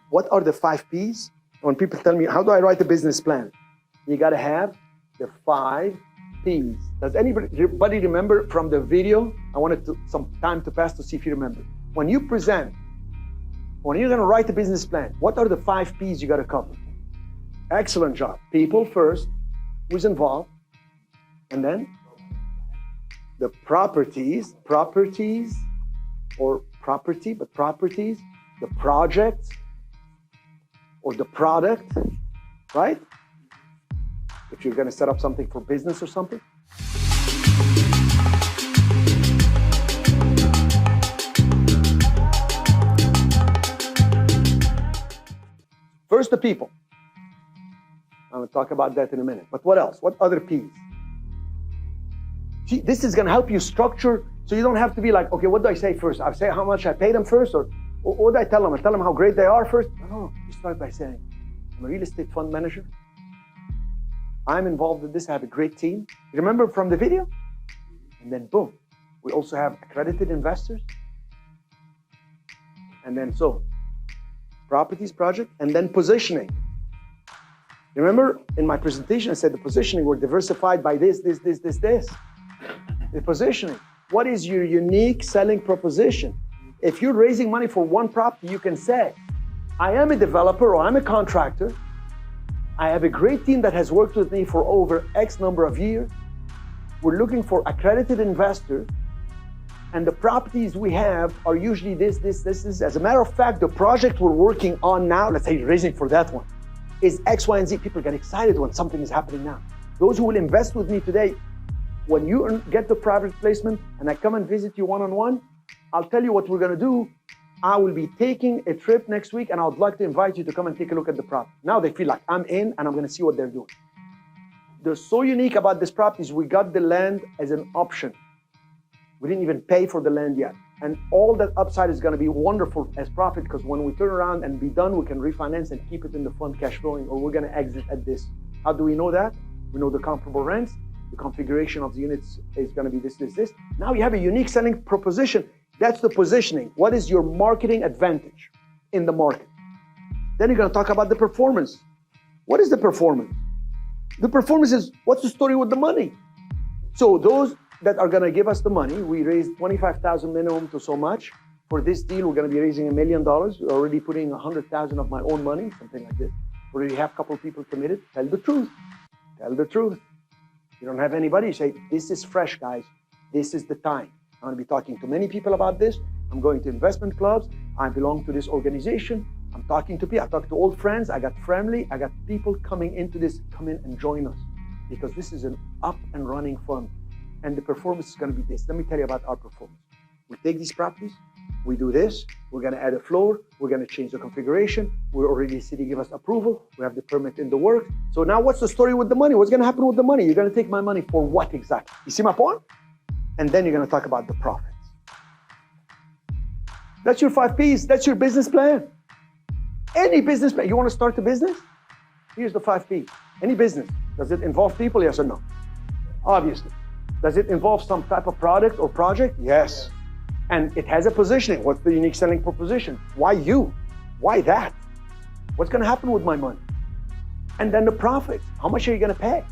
What are the 5 P's? When people tell me, how do I write a business plan? You got to have the 5 P's. Does anybody remember from the video? I wanted some time to pass to see if you remember. When you present, when you're going to write a business plan, what are the 5 P's you got to cover? Excellent job. People first, who's involved, and then the properties, or property, but properties, the project, or the product, right? If you're going to set up something for business or something. First, the people. I'm going to talk about that in a minute. But what else? What other P's? See, this is going to help you structure so you don't have to be like, okay, what do I say first? I say how much I pay them first, or what do I tell them? I tell them how great they are first? No, you start by saying, I'm a real estate fund manager. I'm involved in this. I have a great team. You remember from the video? And then boom, we also have accredited investors. And then so, properties, project, and then positioning. Remember in my presentation, I said the positioning, we're diversified by this. The positioning. What is your unique selling proposition? If you're raising money for one property, you can say, I am a developer or I'm a contractor. I have a great team that has worked with me for over X number of years. We're looking for accredited investors. And the properties we have are usually this. As a matter of fact, the project we're working on now, let's say you're raising for that one, is X, Y, and Z. People get excited when something is happening now. Those who will invest with me today, when you get the private placement and I come and visit you one-on-one, I'll tell you what we're going to do. I will be taking a trip next week and I would like to invite you to come and take a look at the property. Now they feel like I'm in and I'm going to see what they're doing. They're so unique about this property is we got the land as an option. We didn't even pay for the land yet. And all that upside is going to be wonderful as profit because when we turn around and be done, we can refinance and keep it in the fund cash flowing, or we're going to exit at this. How do we know that? We know the comparable rents, the configuration of the units is going to be this. Now you have a unique selling proposition. That's the positioning. What is your marketing advantage in the market? Then you're going to talk about the performance. What is the performance? The performance is what's the story with the money? So those that are going to give us the money, we raised $25,000 minimum to so much. For this deal, we're going to be raising $1 million. We're already putting $100,000 of my own money, something like this. We already have a couple of people committed. Tell the truth. Tell the truth. You don't have anybody. You say, this is fresh, guys. This is the time. I'm going to be talking to many people about this. I'm going to investment clubs. I belong to this organization. I'm talking to people. I talk to old friends. I got family. I got people coming into this. Come in and join us because this is an up and running fund. And the performance is going to be this. Let me tell you about our performance. We take these properties. We do this. We're going to add a floor. We're going to change the configuration. We're already, the city give us approval. We have the permit in the works. So now what's the story with the money? What's going to happen with the money? You're going to take my money for what exactly? You see my point? And then you're going to talk about the profits. That's your 5 P's. That's your business plan. Any business plan. You want to start a business? Here's the 5 P's. Any business. Does it involve people? Yes or no? Obviously. Does it involve some type of product or project? Yes. And it has a positioning. What's the unique selling proposition? Why you? Why that? What's going to happen with my money? And then the profits. How much are you going to pay?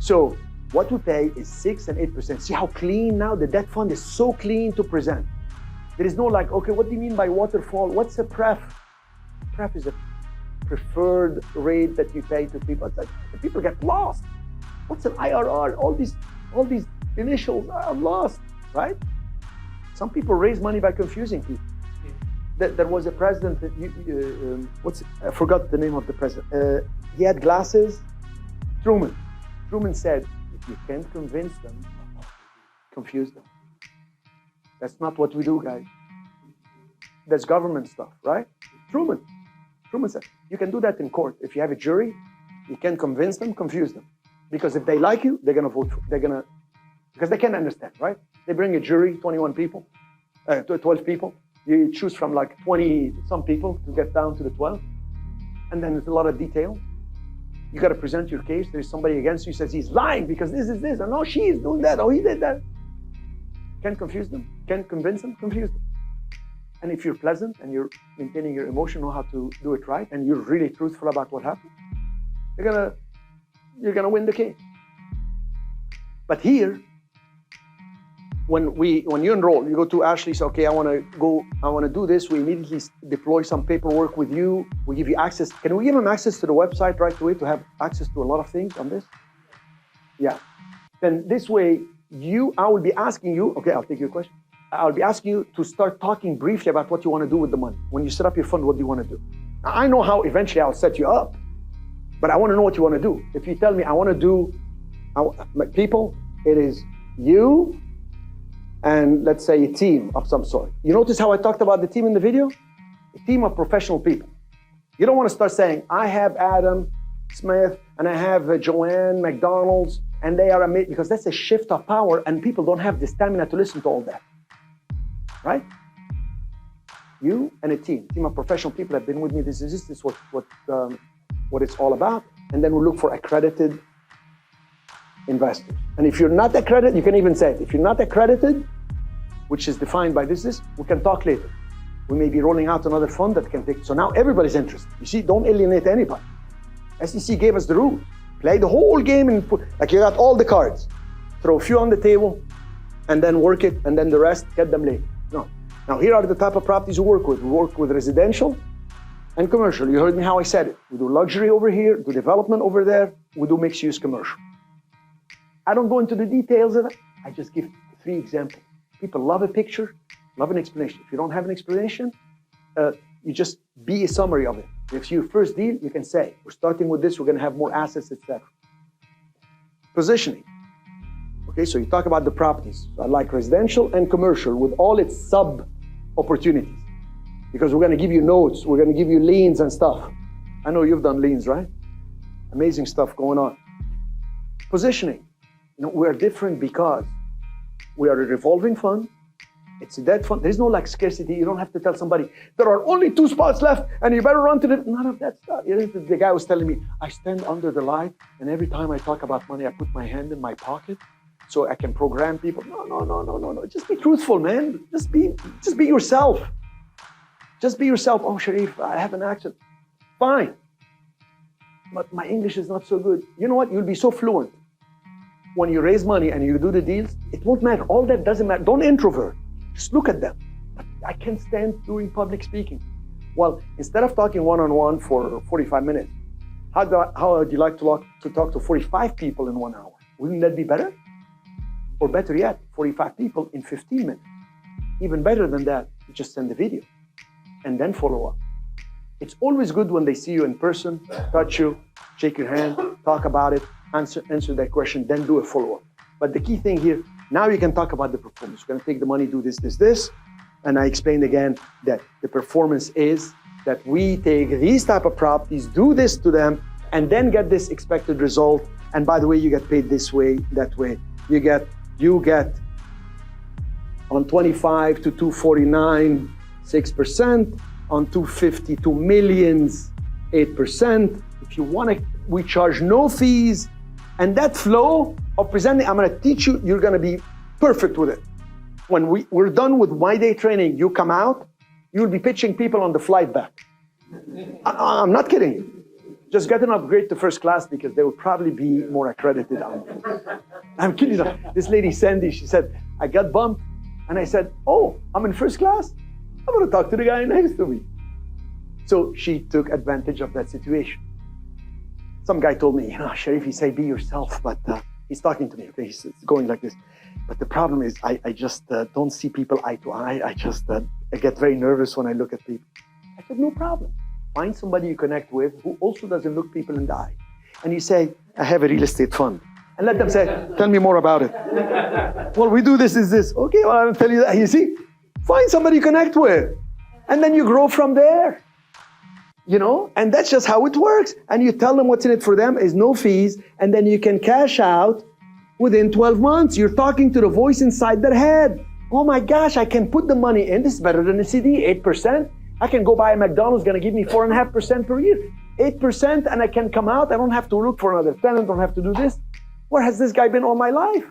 So what we pay is 6 and 8%. See how clean now? The debt fund is so clean to present. There is no like, okay, what do you mean by waterfall? What's a pref? Pref is a preferred rate that you pay to people. It's like, people get lost. What's an IRR? All these initials are lost, right? Some people raise money by confusing people. There was a president that I forgot the name of the president. He had glasses. Truman. Truman said, if you can't convince them, confuse them. That's not what we do, guys. That's government stuff, right? Truman said, you can do that in court. If you have a jury, you can convince them, confuse them. Because if they like you, they're going to vote for, because they can't understand, right? They bring a jury, 12 people. You choose from like 20 some people to get down to the 12. And then there's a lot of detail. You got to present your case. There's somebody against you who says he's lying because this is this. And no, she is doing that. Oh, he did that. Can't confuse them. Can't convince them. Confuse them. And if you're pleasant and you're maintaining your emotion, know how to do it right, and you're really truthful about what happened, you're gonna win the case. But here, when you enroll, you go to Ashley, say, okay, I want to do this. We immediately deploy some paperwork with you. We give you access. Can we give them access to the website right away to have access to a lot of things on this? Yeah. Then this way, I will be asking you, okay, I'll take your question. I'll be asking you to start talking briefly about what you want to do with the money. When you set up your fund, what do you want to do? Now, I know how eventually I'll set you up, but I want to know what you want to do. If you tell me I want to do, people, it is you and let's say a team of some sort. You notice how I talked about the team in the video? A team of professional people. You don't want to start saying, I have Adam Smith and I have Joanne McDonald's and they are amazing, because that's a shift of power and people don't have the stamina to listen to all that. Right? You and a team of professional people have been with me. This is what it's all about. And then we look for accredited investors. And if you're not accredited, you can even say it. If you're not accredited, which is defined by this, we can talk later. We may be rolling out another fund that can take. So now everybody's interested. You see, don't alienate anybody. SEC gave us the rules. Play the whole game and like you got all the cards. Throw a few on the table and then work it, and then the rest, get them later. No. Now here are the type of properties we work with. We work with residential and commercial. You heard me how I said it. We do luxury over here, do development over there. We do mixed use commercial. I don't go into the details of it. I just give 3 examples. People love a picture, love an explanation. If you don't have an explanation, you just be a summary of it. If it's your first deal, you can say, we're starting with this, we're going to have more assets, etc. Positioning. Okay, so you talk about the properties. I like residential and commercial with all its sub-opportunities. Because we're going to give you notes, we're going to give you liens and stuff. I know you've done liens, right? Amazing stuff going on. Positioning. You know, we're different because we are a revolving fund. It's a debt fund. There's no like scarcity. You don't have to tell somebody, there are only 2 spots left and you better run to the, none of that stuff. You know, the guy was telling me, I stand under the light and every time I talk about money, I put my hand in my pocket so I can program people. No. Just be truthful, man. Just be yourself. Just be yourself. Oh, Sharif, I have an accent. Fine. But my English is not so good. You know what? You'll be so fluent. When you raise money and you do the deals, it won't matter. All that doesn't matter. Don't introvert. Just look at them. I can't stand doing public speaking. Well, instead of talking one-on-one for 45 minutes, how would you like to talk to 45 people in 1 hour? Wouldn't that be better? Or better yet, 45 people in 15 minutes. Even better than that, you just send the video and then follow up. It's always good when they see you in person, touch you, shake your hand, talk about it, answer that question, then do a follow-up. But the key thing here, now you can talk about the performance. We're going to take the money, do this. And I explained again that the performance is that we take these type of properties, do this to them, and then get this expected result. And by the way, you get paid this way, that way. You get on 25 to 249, 6%, on 250 to millions, 8%. If you want to, we charge no fees. And that flow of presenting, I'm going to teach you, you're going to be perfect with it. When we're done with my day training, you come out, you'll be pitching people on the flight back. I'm not kidding you. Just get an upgrade to first class because they will probably be more accredited. I'm kidding you. This lady, Sandy, she said, I got bumped. And I said, oh, I'm in first class? I'm going to talk to the guy next to me. So she took advantage of that situation. Some guy told me, Sharif, he said, be yourself, but he's talking to me, okay? He's going like this. But the problem is I just don't see people eye to eye. I get very nervous when I look at people. I said, no problem. Find somebody you connect with who also doesn't look people in the eye. And you say, I have a real estate fund. And let them say, tell me more about it. Well, we do this, is this. Okay, well, I'll tell you that. You see, find somebody you connect with. And then you grow from there. And that's just how it works. And you tell them what's in it for them is no fees. And then you can cash out within 12 months. You're talking to the voice inside their head. Oh my gosh, I can put the money in. This is better than a CD, 8%. I can go buy a McDonald's, going to give me 4.5% per year. 8%, and I can come out. I don't have to look for another tenant, don't have to do this. Where has this guy been all my life?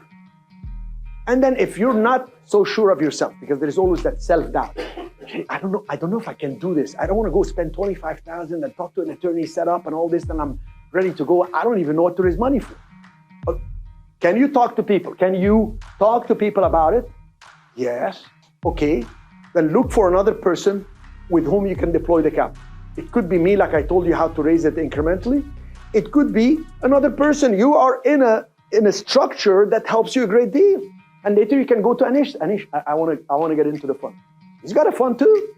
And then if you're not so sure of yourself, because there is always that self-doubt, Hey, I don't know if I can do this. I don't want to go spend 25,000 and talk to an attorney, set up and all this, and I'm ready to go. I don't even know what to raise money for. Can you talk to people? Can you talk to people about it? Yes. Okay. Then look for another person with whom you can deploy the capital. It could be me, like I told you how to raise it incrementally. It could be another person. You are in a structure that helps you a great deal. And later you can go to Anish. Anish, I want to get into the fund. He's got a fund too.